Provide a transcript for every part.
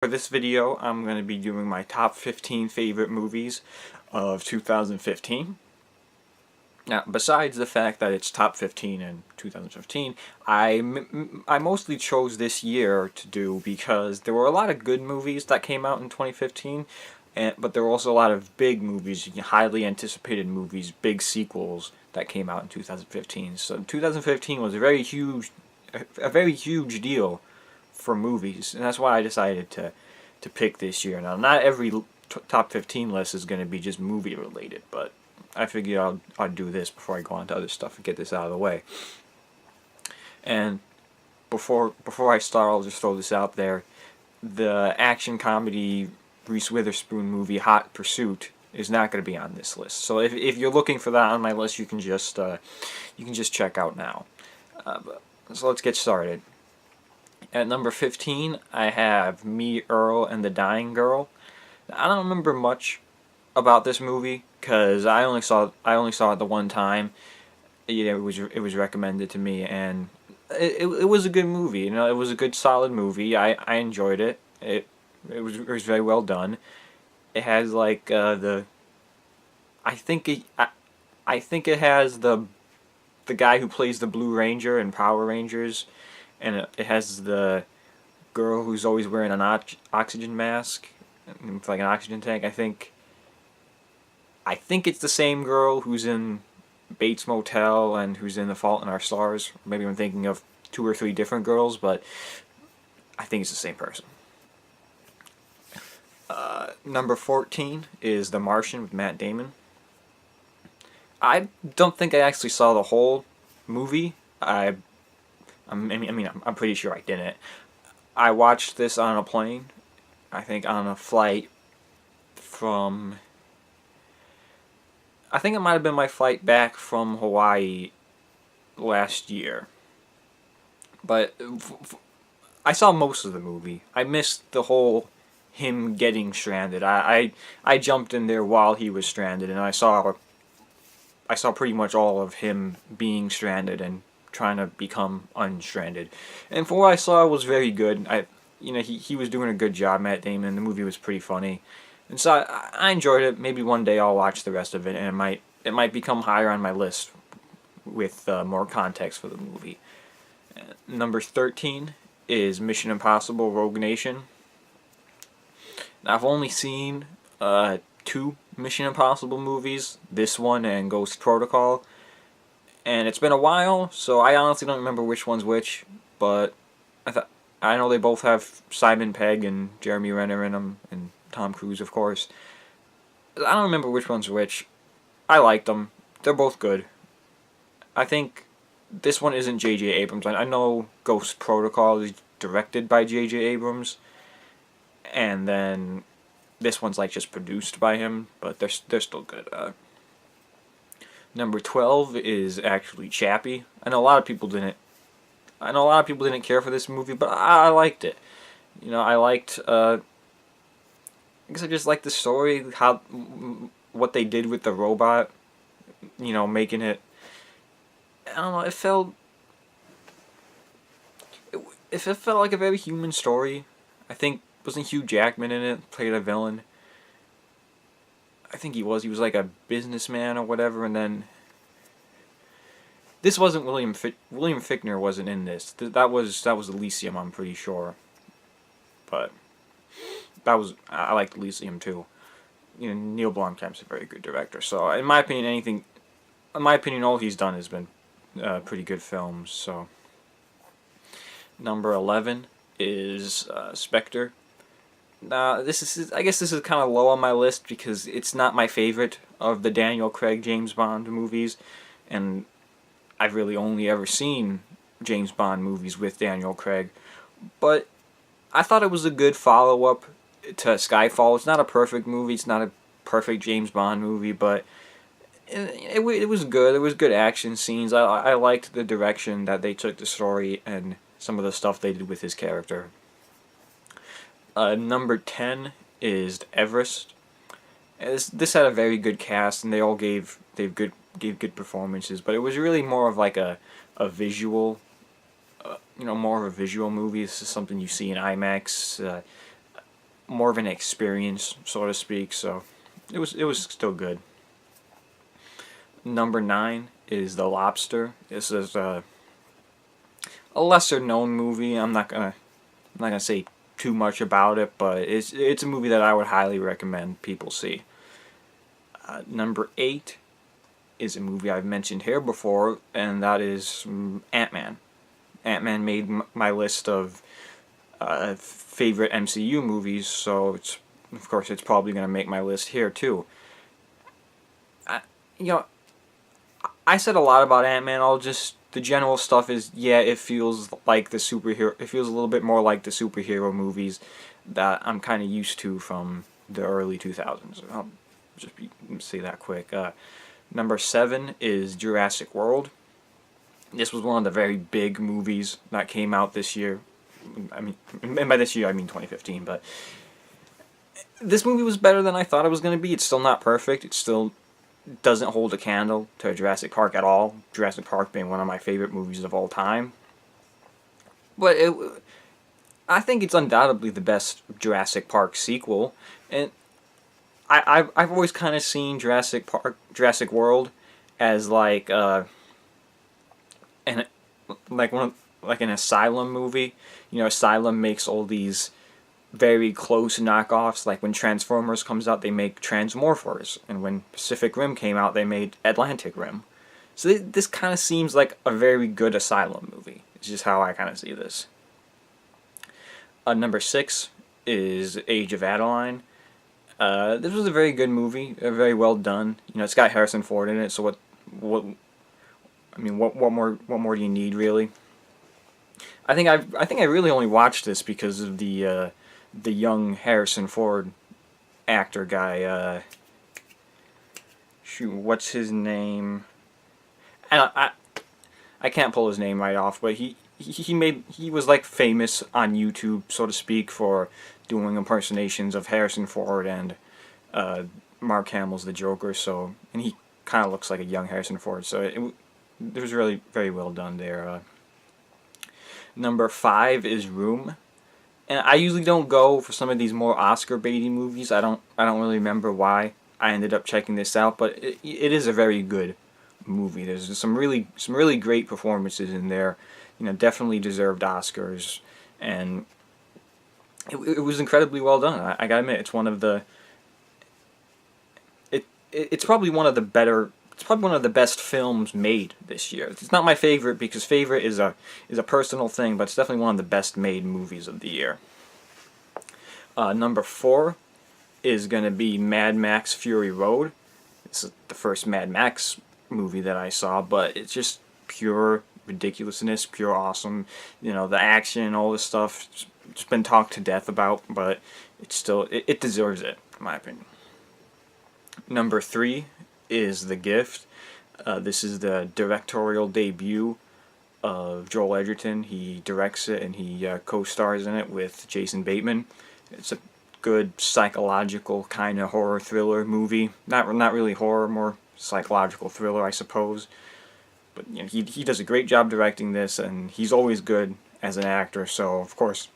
this video, I'm going to be doing my top 15 favorite movies of 2015. Now, besides the fact that it's top 15 in 2015, I mostly chose this year to do because there were a lot of good movies that came out in 2015, but there were also a lot of big movies, highly anticipated movies, big sequels that came out in 2015. So 2015 was a very huge deal for movies, and that's why I decided to pick this year. Now, not every top 15 list is going to be just movie related, but I figured I'd do this before I go on to other stuff and get this out of the way. And before I start, I'll just throw this out there: the action comedy Reese Witherspoon movie Hot Pursuit is not going to be on this list. So if you're looking for that on my list, you can just check out now. So let's get started. At number 15, I have Me, Earl, and the Dying Girl. I don't remember much about this movie because I only saw it the one time. It was recommended to me, and it was a good movie. It was a good solid movie. I enjoyed it. It was very well done. It has like I think it has the guy who plays the Blue Ranger in Power Rangers, and it has the girl who's always wearing an oxygen mask, like an oxygen tank. I think it's the same girl who's in Bates Motel and who's in The Fault in Our Stars. Maybe I'm thinking of 2 or 3 different girls, but I think it's the same person. Number 14 is The Martian with Matt Damon. I don't think I actually saw the whole movie. I'm pretty sure I didn't. I watched this on a plane. I think on a flight from... I think it might have been my flight back from Hawaii last year. But I saw most of the movie. I missed the whole him getting stranded. I jumped in there while he was stranded, and I saw pretty much all of him being stranded and trying to become unstranded. And for what I saw, it was very good. He was doing a good job, Matt Damon. The movie was pretty funny. And so I enjoyed it. Maybe one day I'll watch the rest of it, and it might become higher on my list with more context for the movie. Number 13 is Mission Impossible: Rogue Nation. Now, I've only seen 2 Mission Impossible movies, this one and Ghost Protocol, and it's been a while, so I honestly don't remember which one's which, but I know they both have Simon Pegg and Jeremy Renner in them, and Tom Cruise, of course. I don't remember which one's which. I liked them. They're both good. I think this one isn't J.J. Abrams. I know Ghost Protocol is directed by J.J. Abrams, and then this one's like just produced by him, but they're still good. Number 12 is actually Chappie. I know a lot of people didn't care for this movie, but I liked it. I liked. I guess I just liked the story, what they did with the robot. Making it. I don't know. It felt like a very human story. I think wasn't Hugh Jackman in it, played a villain. I think he was like a businessman or whatever, and then this wasn't William Fichtner wasn't in this. That was Elysium, I'm pretty sure. But I liked Elysium too. Neil Blomkamp's a very good director. So in my opinion, all he's done has been pretty good films. So number 11 is Spectre. Now, I guess this is kind of low on my list because it's not my favorite of the Daniel Craig James Bond movies, and I've really only ever seen James Bond movies with Daniel Craig. But I thought it was a good follow-up to Skyfall. It's not a perfect movie. It's not a perfect James Bond movie, but it was good. It was good action scenes. I liked the direction that they took the story and some of the stuff they did with his character. Number 10 is Everest. This had a very good cast, and they all gave good performances. But it was really more of like a visual, more of a visual movie. This is something you see in IMAX. more of an experience, so to speak. So it was still good. Number 9 is The Lobster. This is a lesser known movie. I'm not gonna say too much about it, but it's a movie that I would highly recommend people see. Number 8 is a movie I've mentioned here before, and that is Ant-Man. Ant-Man made my list of favorite MCU movies, so of course it's probably going to make my list here too. I, you know, I said a lot about Ant-Man. The general stuff is, yeah, it feels like the superhero. It feels a little bit more like the superhero movies that I'm kind of used to from the early 2000s. I'll just say that quick. Number 7 is Jurassic World. This was one of the very big movies that came out this year. I mean, and by this year I mean 2015, but this movie was better than I thought it was going to be. It's still not perfect. It still doesn't hold a candle to Jurassic Park at all. Jurassic Park being one of my favorite movies of all time. But I think it's undoubtedly the best Jurassic Park sequel, and I've always kind of seen Jurassic World as like an Asylum movie. You know, Asylum makes all these very close knockoffs. Like when Transformers comes out, they make Transmorphers, and when Pacific Rim came out, they made Atlantic Rim. So this kind of seems like a very good Asylum movie. It's just how I kind of see this. Number 6 is Age of Adaline. This was a very good movie, very well done. You know, it's got Harrison Ford in it, so what more do you need, really? I think I really only watched this because of the young Harrison Ford actor guy. What's his name? And I can't pull his name right off, but he was like famous on YouTube, so to speak, for doing impersonations of Harrison Ford and Mark Hamill's The Joker. So, and he kind of looks like a young Harrison Ford. So it was really very well done there. Number 5 is Room, and I usually don't go for some of these more Oscar baity movies. I don't really remember why I ended up checking this out, but it is a very good movie. There's some really great performances in there. You know, definitely deserved Oscars, and it was incredibly well done. I gotta admit, it's one of the it's probably one of the better. It's probably one of the best films made this year. It's not my favorite because favorite is a personal thing, but it's definitely one of the best made movies of the year. Number 4 is going to be Mad Max Fury Road. This is the first Mad Max movie that I saw, but it's just pure ridiculousness, pure awesome. You know, the action, all this stuff, it's been talked to death about, but it deserves it, in my opinion. Number 3 is The Gift. This is the directorial debut of Joel Edgerton. He directs it and he co-stars in it with Jason Bateman. It's a good psychological kind of horror thriller movie. Not really horror, more psychological thriller, I suppose. But you know, he does a great job directing this, and he's always good as an actor. So of course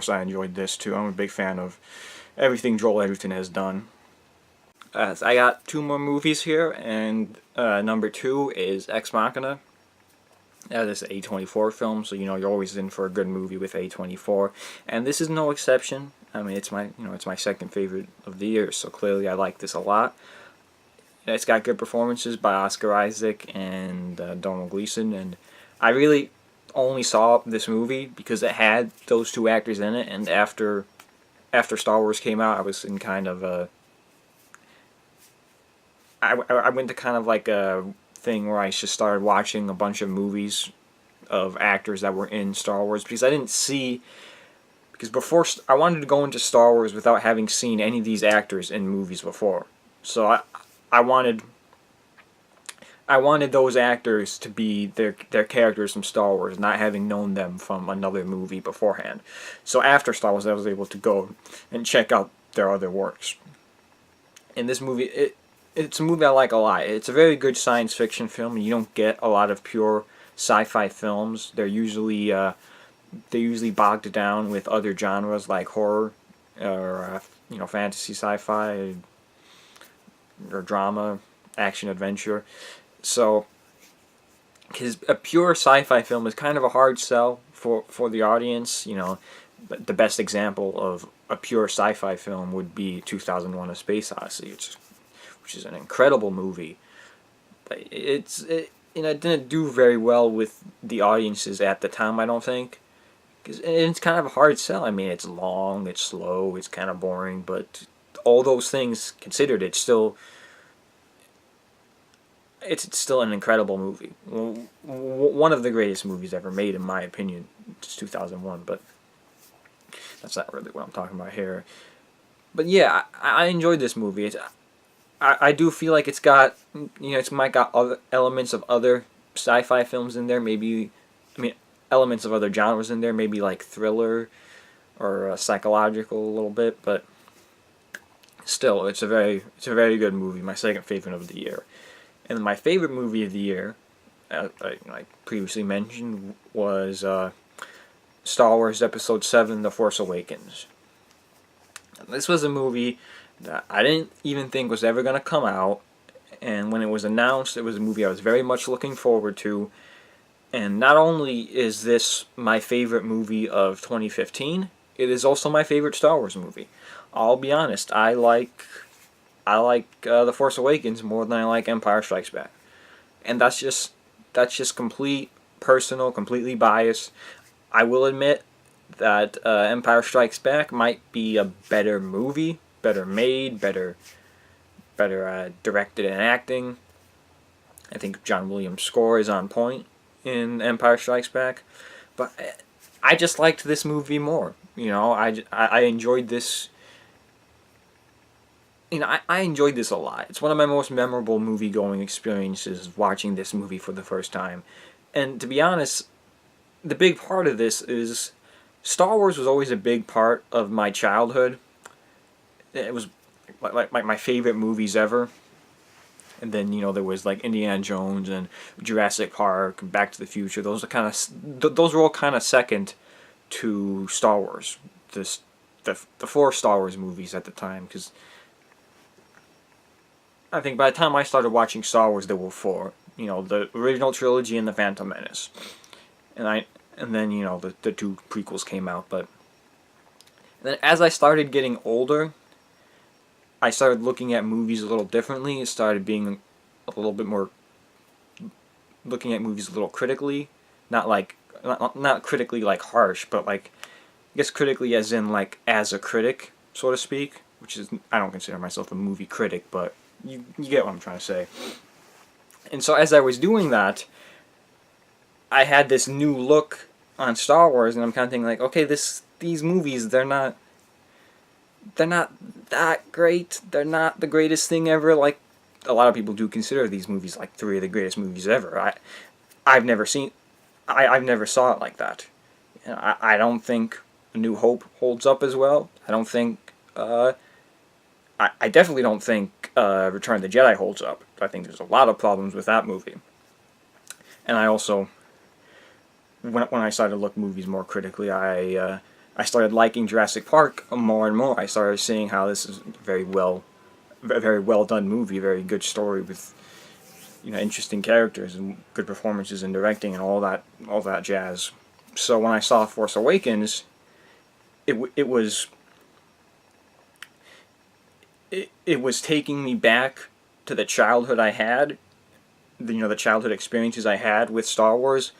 I enjoyed this too. I'm a big fan of everything Joel Edgerton has done. So I got 2 more movies here, and number 2 is Ex Machina. This is an A24 film, so you know you're always in for a good movie with A24, and this is no exception. I mean, it's my second favorite of the year, so clearly I like this a lot. It's got good performances by Oscar Isaac and Donald Gleason, and I really only saw this movie because it had those 2 actors in it, and after Star Wars came out, I was in kind of a I went to kind of like a thing where I just started watching a bunch of movies of actors that were in Star Wars because before I wanted to go into Star Wars without having seen any of these actors in movies before. So I wanted those actors to be their characters from Star Wars, not having known them from another movie beforehand. So after Star Wars, I was able to go and check out their other works. In this movie, it's a movie I like a lot. It's a very good science fiction film. You don't get a lot of pure sci-fi films. They're usually They usually bogged down with other genres like horror, or fantasy, sci-fi, or drama, action, adventure. So, because a pure sci-fi film is kind of a hard sell for the audience. The best example of a pure sci-fi film would be 2001: A Space Odyssey, which is an incredible movie. But it didn't do very well with the audiences at the time, I don't think. Cause it's kind of a hard sell. I mean, it's long, it's slow, it's kind of boring, but all those things considered, it's still an incredible movie. One of the greatest movies ever made, in my opinion. It's 2001, but that's not really what I'm talking about here. But yeah, I enjoyed this movie. I do feel like it's got, it's might got other elements of other sci-fi films in there. Maybe, elements of other genres in there. Maybe like thriller or psychological a little bit. But still, it's a very good movie. My second favorite of the year. And my favorite movie of the year, like previously mentioned, was Star Wars Episode 7: The Force Awakens. And this was a movie that I didn't even think was ever going to come out, and when it was announced, it was a movie I was very much looking forward to. And not only is this my favorite movie of 2015, it is also my favorite Star Wars movie. I'll be honest, I like The Force Awakens more than I like Empire Strikes Back, and that's just complete personal, completely biased. I will admit that Empire Strikes Back might be a better movie, better made, better directed and acting. I think John Williams' score is on point in Empire Strikes Back, but I just liked this movie more. I enjoyed this. I enjoyed this a lot. It's one of my most memorable movie-going experiences, watching this movie for the first time. And to be honest, the big part of this is Star Wars was always a big part of my childhood. It was like my favorite movies ever. And then, there was like Indiana Jones and Jurassic Park and Back to the Future. Those were all kind of second to Star Wars. The four Star Wars movies at the time, because I think by the time I started watching Star Wars, there were four. The original trilogy and The Phantom Menace. And then, the two prequels came out. But then as I started getting older, I started looking at movies a little differently. It started being a little bit more looking at movies a little critically. Not critically like harsh, but like, I guess critically as in like as a critic, so to speak. Which is, I don't consider myself a movie critic, but you get what I'm trying to say. And so as I was doing that, I had this new look on Star Wars, and I'm kind of thinking like, okay, these movies, they're not that great. They're not the greatest thing ever. Like, a lot of people do consider these movies like three of the greatest movies ever. I've never saw it like that. I don't think A New Hope holds up as well. I don't think I definitely don't think Return of the Jedi holds up. I think there's a lot of problems with that movie. And I also, when I started to look at movies more critically, I started liking Jurassic Park more and more. I started seeing how this is a very well done movie, a very good story with interesting characters and good performances and directing and all that jazz. So when I saw Force Awakens, it was taking me back to the childhood I had, the childhood experiences I had with Star Wars,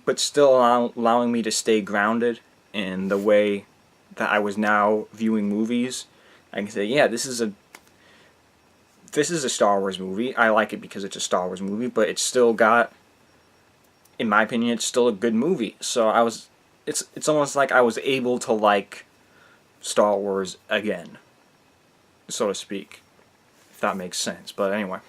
but still allowing me to stay grounded in the way that I was now viewing movies. I can say, yeah, this is a Star Wars movie. I like it because it's a Star Wars movie, but it's still got, in my opinion, it's still a good movie. So it's almost like I was able to like Star Wars again, so to speak, if that makes sense. But anyway,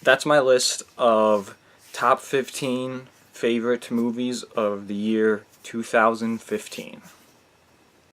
that's my list of top 15 favorite movies of the year 2015.